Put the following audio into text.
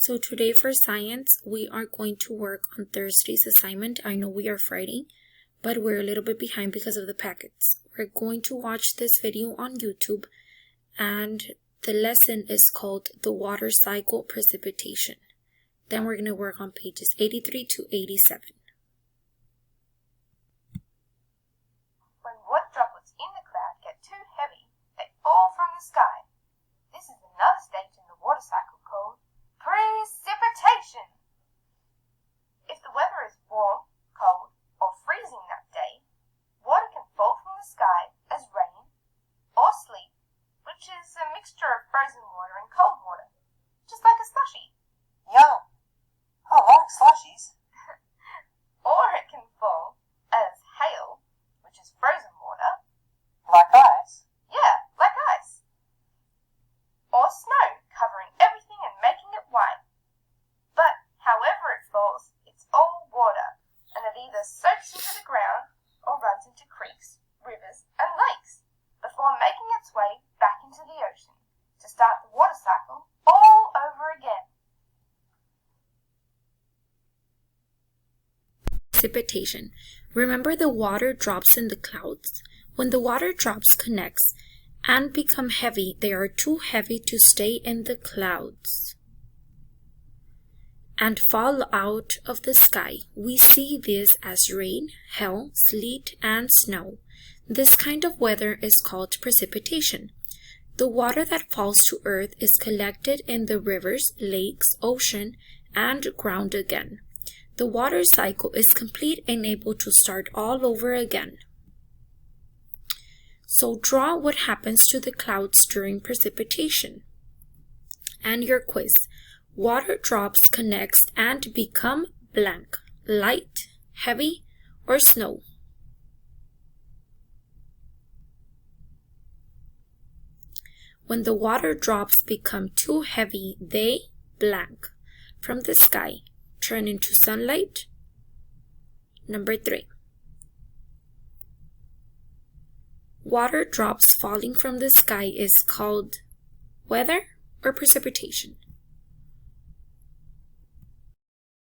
So today for science, we are going to work on Thursday's assignment. I know we are Friday, but we're a little bit behind because of the packets. We're going to watch this video on YouTube, and the lesson is called The Water Cycle Precipitation. Then we're going to work on pages 83 to 87. When water droplets in the cloud get too heavy, they fall from the sky. This is another stage in the water cycle called precipitation. If the weather is warm, cold, or freezing that day, water can fall from the sky as rain or sleet, which is a mixture of frozen water and cold water, just like a slushie. Yum! I like slushies. Or it can fall as hail, which is frozen water. Like ice. Yeah, like ice. Or snow, covering everything and making it white. But however it falls, it's all water, and it either soaks into the ground or runs into creeks, rivers, and lakes, before making its way back into the ocean to start the water cycle all over again. Precipitation. Remember the water drops in the clouds? When the water drops connects and become heavy, they are too heavy to stay in the clouds and fall out of the sky. We see this as rain, hail, sleet, and snow. This kind of weather is called precipitation. The water that falls to earth is collected in the rivers, lakes, ocean, and ground again. The water cycle is complete and able to start all over again. So draw what happens to the clouds during precipitation. And your quiz. Water drops connects and become blank, light, heavy, or snow. When the water drops become too heavy, they blank from the sky, turn into sunlight. Number 3. Water drops falling from the sky is called weather or precipitation.